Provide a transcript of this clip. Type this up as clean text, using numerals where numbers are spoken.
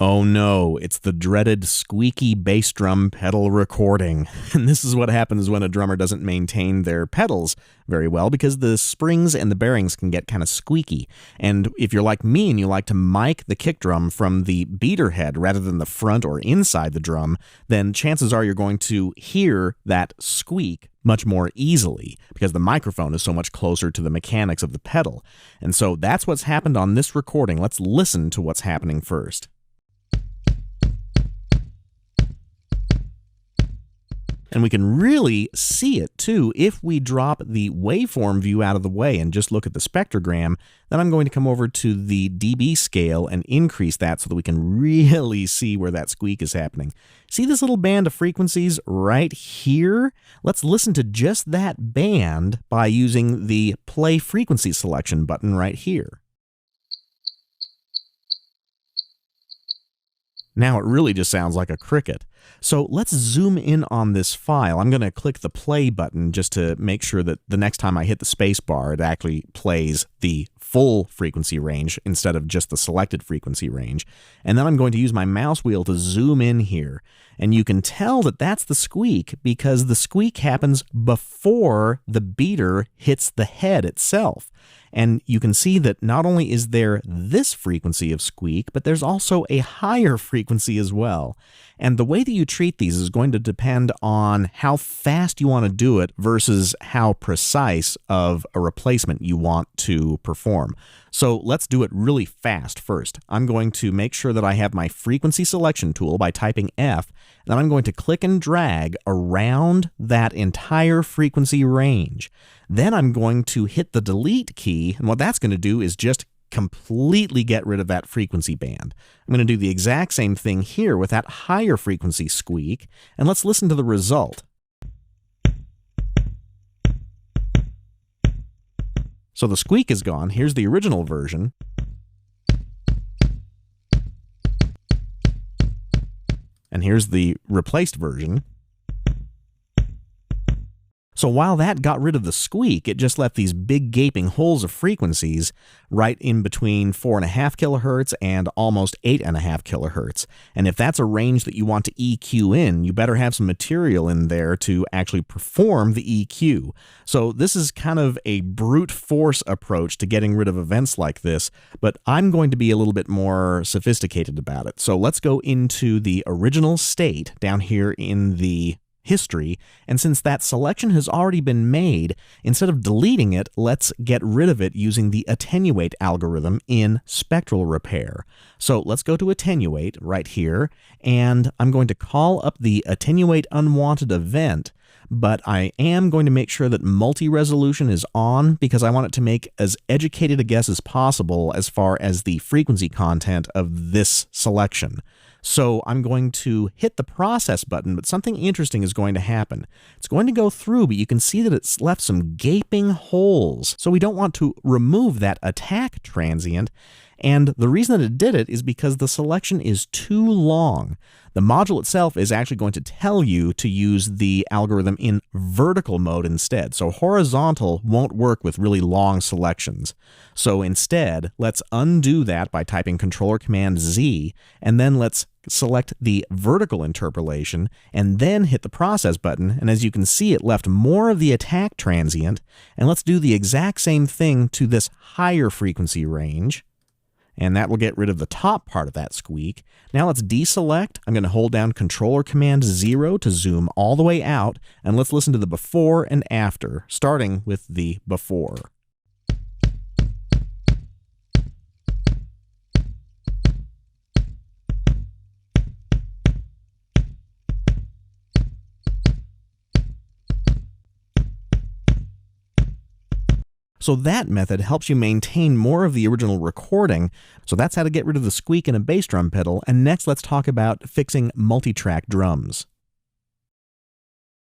Oh no, it's the dreaded squeaky bass drum pedal recording. And this is what happens when a drummer doesn't maintain their pedals very well, because the springs and the bearings can get kind of squeaky. And if you're like me and you like to mic the kick drum from the beater head rather than the front or inside the drum, then chances are you're going to hear that squeak much more easily because the microphone is so much closer to the mechanics of the pedal. And so that's what's happened on this recording. Let's listen to what's happening first. And we can really see it too if we drop the waveform view out of the way and just look at the spectrogram. Then I'm going to come over to the dB scale and increase that so that we can really see where that squeak is happening. See this little band of frequencies right here? Let's listen to just that band by using the play frequency selection button right here. Now it really just sounds like a cricket. So let's zoom in on this file. I'm going to click the play button just to make sure that the next time I hit the space bar, it actually plays the full frequency range instead of just the selected frequency range. And then I'm going to use my mouse wheel to zoom in here. And you can tell that that's the squeak because the squeak happens before the beater hits the head itself. And you can see that not only is there this frequency of squeak, but there's also a higher frequency as well. And the way that you treat these is going to depend on how fast you want to do it versus how precise of a replacement you want to perform. So let's do it really fast first. I'm going to make sure that I have my frequency selection tool by typing F, and then I'm going to click and drag around that entire frequency range. Then I'm going to hit the delete key, and what that's going to do is just completely get rid of that frequency band. I'm going to do the exact same thing here with that higher frequency squeak, and let's listen to the result. So the squeak is gone. Here's the original version. And here's the replaced version. So while that got rid of the squeak, it just left these big gaping holes of frequencies right in between 4.5 kilohertz and almost 8.5 kilohertz. And if that's a range that you want to EQ in, you better have some material in there to actually perform the EQ. So this is kind of a brute force approach to getting rid of events like this, but I'm going to be a little bit more sophisticated about it. So let's go into the original state down here in the history, and since that selection has already been made, instead of deleting it, let's get rid of it using the Attenuate algorithm in Spectral Repair. So let's go to Attenuate right here, and I'm going to call up the Attenuate Unwanted event, but I am going to make sure that multi-resolution is on because I want it to make as educated a guess as possible as far as the frequency content of this selection. So I'm going to hit the process button, but something interesting is going to happen. It's going to go through, but you can see that it's left some gaping holes. So we don't want to remove that attack transient. And the reason that it did it is because the selection is too long. The module itself is actually going to tell you to use the algorithm in vertical mode instead. So horizontal won't work with really long selections. So instead, let's undo that by typing Controller-Command-Z, and then let's select the vertical interpolation, and then hit the process button. And as you can see, it left more of the attack transient. And let's do the exact same thing to this higher frequency range. And that will get rid of the top part of that squeak. Now let's deselect. I'm going to hold down Controller-Command-0 to zoom all the way out, and let's listen to the before and after, starting with the before. So that method helps you maintain more of the original recording. So that's how to get rid of the squeak in a bass drum pedal. And next, let's talk about fixing multi-track drums.